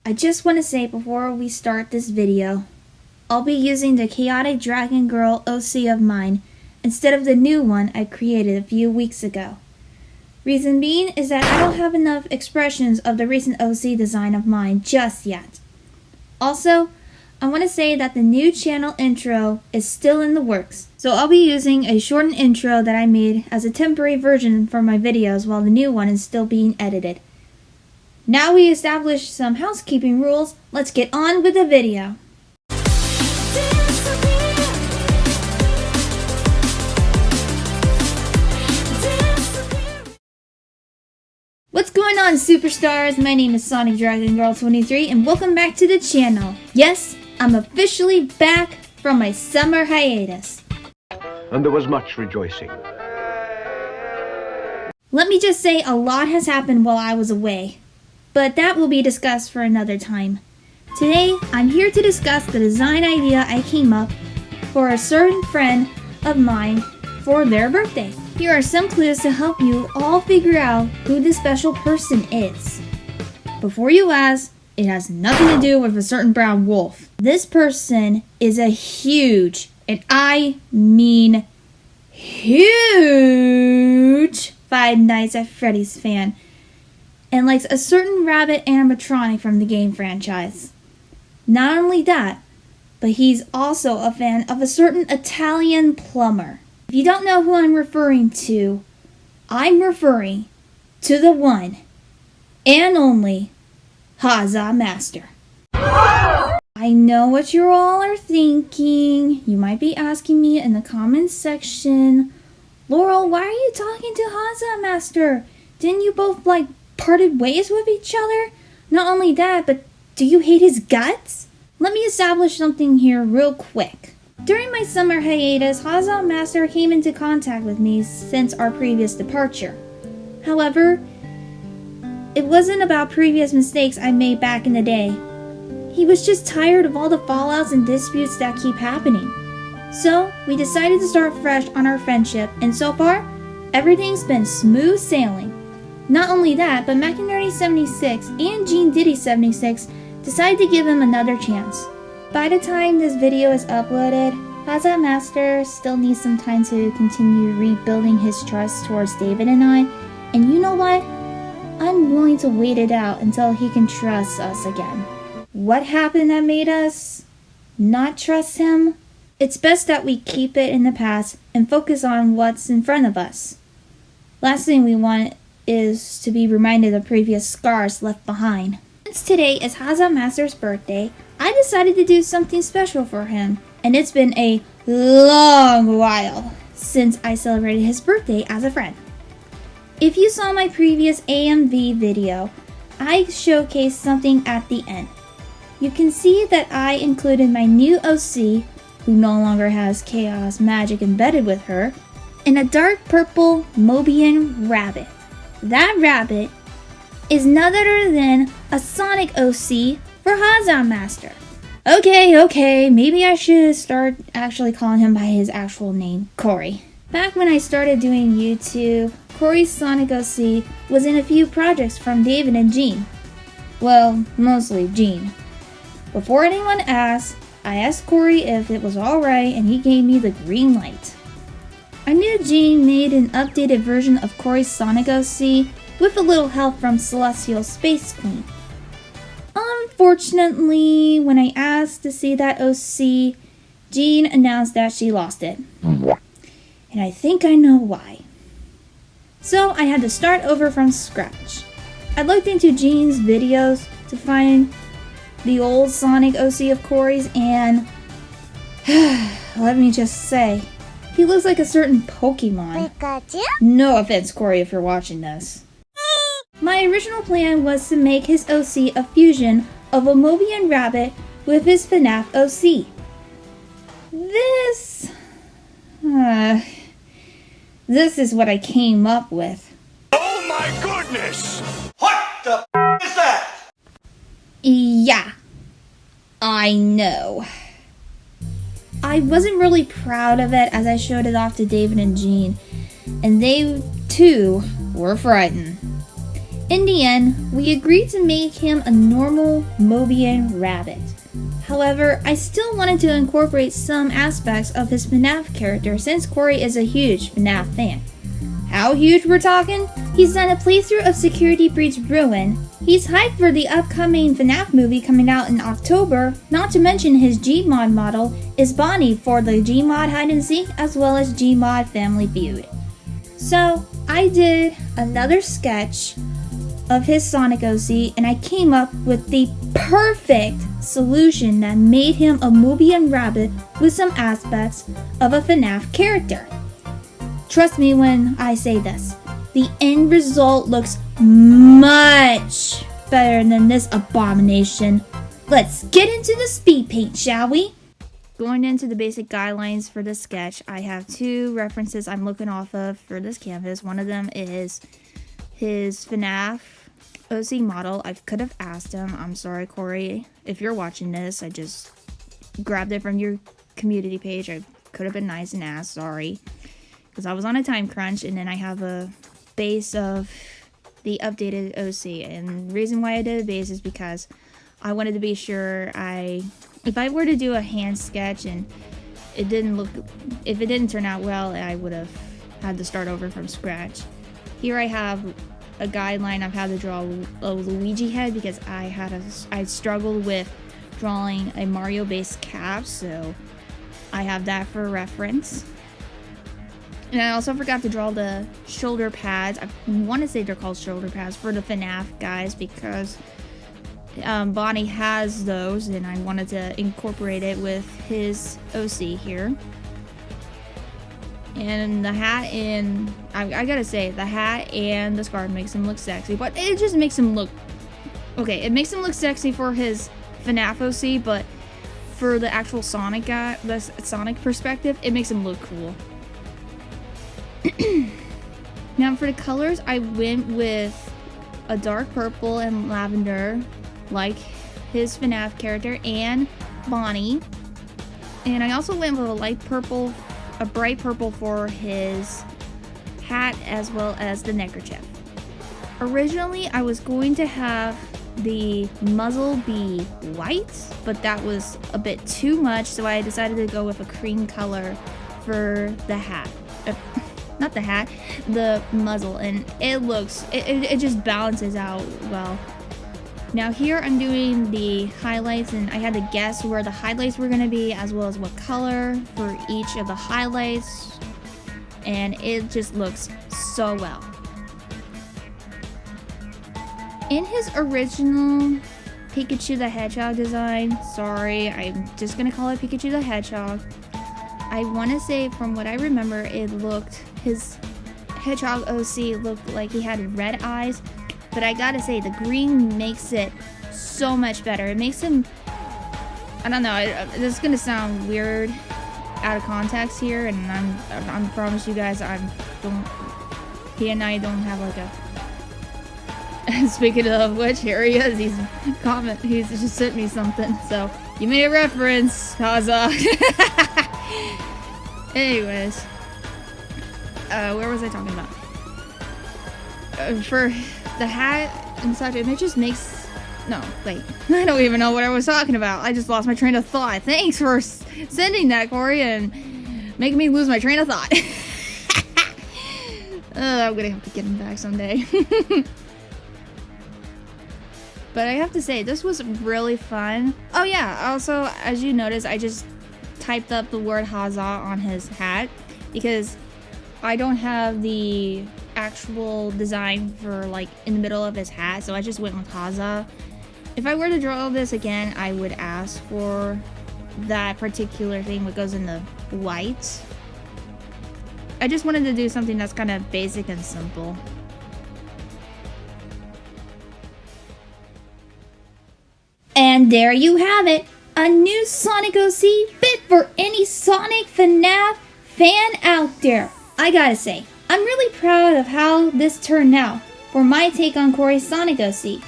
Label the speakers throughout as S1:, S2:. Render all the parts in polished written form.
S1: I just want to say before we start this video, I'll be using the Chaotic Dragon Girl OC of mine instead of the new one I created a few weeks ago. Reason being is that I don't have enough expressions of the recent OC design of mine just yet. Also, I want to say that the new channel intro is still in the works, so I'll be using a shortened intro that I made as a temporary version for my videos while the new one is still being edited. Now we established some housekeeping rules, let's get on with the video. What's going on, superstars? My name is Sonic Dragon Girl 23 and welcome back to the channel. Yes, I'm officially back from my summer hiatus.
S2: And there was much rejoicing.
S1: Let me just say a lot has happened while I was away, but that will be discussed for another time. Today, I'm here to discuss the design idea I came up for a certain friend of mine for their birthday. Here are some clues to help you all figure out who this special person is. Before you ask, it has nothing to do with a certain brown wolf. This person is a huge, and I mean huge, Five Nights at Freddy's fan, and likes a certain rabbit animatronic from the game franchise. Not only that, but he's also a fan of a certain Italian plumber. If you don't know who I'm referring to the one and only HAZAHMASTER. I know what you all are thinking. You might be asking me in the comments section, Laurel, why are you talking to HAZAHMASTER? Didn't you both parted ways with each other? Not only that, but do you hate his guts? Let me establish something here real quick. During my summer hiatus, HAZAHMASTER came into contact with me since our previous departure. However, it wasn't about previous mistakes I made back in the day. He was just tired of all the fallouts and disputes that keep happening. So, we decided to start fresh on our friendship, and so far, everything's been smooth sailing. Not only that, but McInerney76 and Gene Diddy76 decided to give him another chance. By the time this video is uploaded, HAZAHMASTER still needs some time to continue rebuilding his trust towards David and I, and you know what? I'm willing to wait it out until he can trust us again. What happened that made us not trust him? It's best that we keep it in the past and focus on what's in front of us. Last thing we want is to be reminded of previous scars left behind. Since today is HAZAHMASTER's birthday, I decided to do something special for him, and it's been a long while since I celebrated his birthday as a friend. If you saw my previous AMV video, I showcased something at the end. You can see that I included my new OC, who no longer has chaos magic embedded with her, and a dark purple Mobian rabbit. That rabbit is none other than a Sonic OC for HAZAHMASTER. Okay, maybe I should start actually calling him by his actual name, Corey. Back when I started doing YouTube, Corey's Sonic OC was in a few projects from David and Gene. Well, mostly Gene. Before anyone asked, I asked Corey if it was alright and he gave me the green light. I knew Gene made an updated version of Corey's Sonic OC with a little help from Celestial Space Queen. Unfortunately, when I asked to see that OC, Gene announced that she lost it. And I think I know why. So I had to start over from scratch. I looked into Gene's videos to find the old Sonic OC of Corey's, and let me just say, he looks like a certain Pokemon. Pikachu? No offense, Corey, if you're watching this. My original plan was to make his OC a fusion of a Mobian rabbit with his FNAF OC. This is what I came up with.
S2: Oh my goodness! What the is that?
S1: Yeah, I know. I wasn't really proud of it as I showed it off to David and Gene, and they too were frightened. In the end, we agreed to make him a normal Mobian rabbit. However, I still wanted to incorporate some aspects of his FNAF character since Corey is a huge FNAF fan. How huge we're talking? He's done a playthrough of Security Breach Ruin. He's hyped for the upcoming FNAF movie coming out in October, not to mention his Gmod model is Bonnie for the Gmod Hide and Seek as well as Gmod Family Feud. So, I did another sketch of his Sonic OC and I came up with the perfect solution that made him a Mobian rabbit with some aspects of a FNAF character. Trust me when I say this, the end result looks much better than this abomination. Let's get into the speed paint, shall we? Going into the basic guidelines for this sketch, I have two references I'm looking off of for this canvas. One of them is his FNAF OC model. I could have asked him. I'm sorry, Corey, if you're watching this. I just grabbed it from your community page. I could have been nice and asked, sorry. Because I was on a time crunch, and then I have a base of the updated OC. And the reason why I did a base is because I wanted to be sure if I were to do a hand sketch and if it didn't turn out well, I would have had to start over from scratch. Here I have a guideline. I've had to draw a Luigi head because I struggled with drawing a Mario based cap, so I have that for reference. And I also forgot to draw the shoulder pads. I want to say they're called shoulder pads for the FNAF guys because Bonnie has those and I wanted to incorporate it with his OC here. And the hat and I gotta say, the hat and the scarf makes him look sexy, but it just makes him look okay. It makes him look sexy for his FNAF OC, but for the actual Sonic guy, the Sonic perspective, it makes him look cool. Now for the colors, I went with a dark purple and lavender, like his FNAF character and Bonnie. And I also went with a bright purple for his hat as well as the neckerchief. Originally, I was going to have the muzzle be white, but that was a bit too much, so I decided to go with a cream color for the hat. Not the hat, the muzzle, and it just balances out well. Now here I'm doing the highlights, and I had to guess where the highlights were going to be as well as what color for each of the highlights, and it just looks so well. In his original Pikachu the Hedgehog design, sorry, I'm just going to call it Pikachu the Hedgehog, I want to say from what I remember, his Hedgehog OC looked like he had red eyes, but I gotta say, the green makes it so much better. It makes him, I don't know, this is gonna sound weird out of context here, and I promise you guys, he and I don't have like a, speaking of which, here he is, he's just sent me something, so, you made a reference, Haza. Anyways, where was I talking about? For the hat and such, it just makes, no, wait, I don't even know what I was talking about. I just lost my train of thought. Thanks for sending that, Corey, and making me lose my train of thought. I'm gonna have to get him back someday. But I have to say, this was really fun. Oh yeah, also, as you notice, I just typed up the word Haza on his hat because I don't have the actual design for like in the middle of his hat, so I just went with Haza. If I were to draw this again, I would ask for that particular thing that goes in the white. I just wanted to do something that's kind of basic and simple. And there you have it, a new Sonic OC fit for any Sonic FNAF fan out there. I gotta say, I'm really proud of how this turned out for my take on Corey's Sonic OC.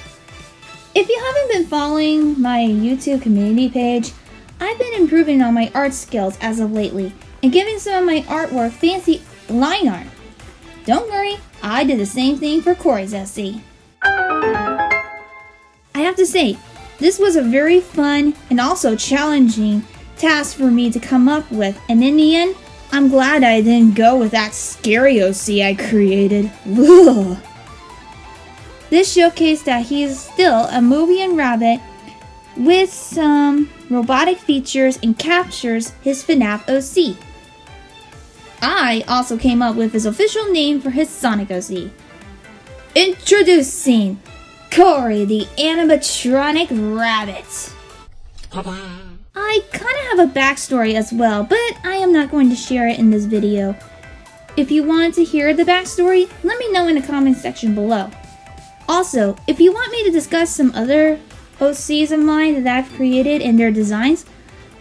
S1: If you haven't been following my YouTube community page, I've been improving on my art skills as of lately and giving some of my artwork fancy line art. Don't worry, I did the same thing for Corey's OC. I have to say, this was a very fun and also challenging task for me to come up with, and in the end, I'm glad I didn't go with that scary OC I created. Ugh. This showcased that he is still a moving rabbit with some robotic features and captures his FNAF OC. I also came up with his official name for his Sonic OC. Introducing Corey the animatronic rabbit. I kind of have a backstory as well, but I am not going to share it in this video. If you want to hear the backstory, let me know in the comment section below. Also, if you want me to discuss some other OCs of mine that I've created and their designs,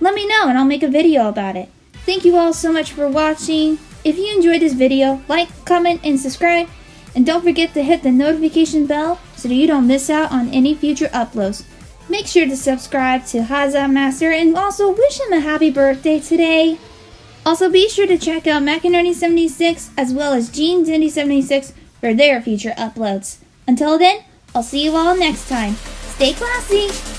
S1: let me know and I'll make a video about it. Thank you all so much for watching. If you enjoyed this video, like, comment, and subscribe. And don't forget to hit the notification bell so that you don't miss out on any future uploads. Make sure to subscribe to HAZAHMASTER and also wish him a happy birthday today. Also be sure to check out Macaroni76 as well as GeneDindy76 for their future uploads. Until then, I'll see you all next time. Stay classy!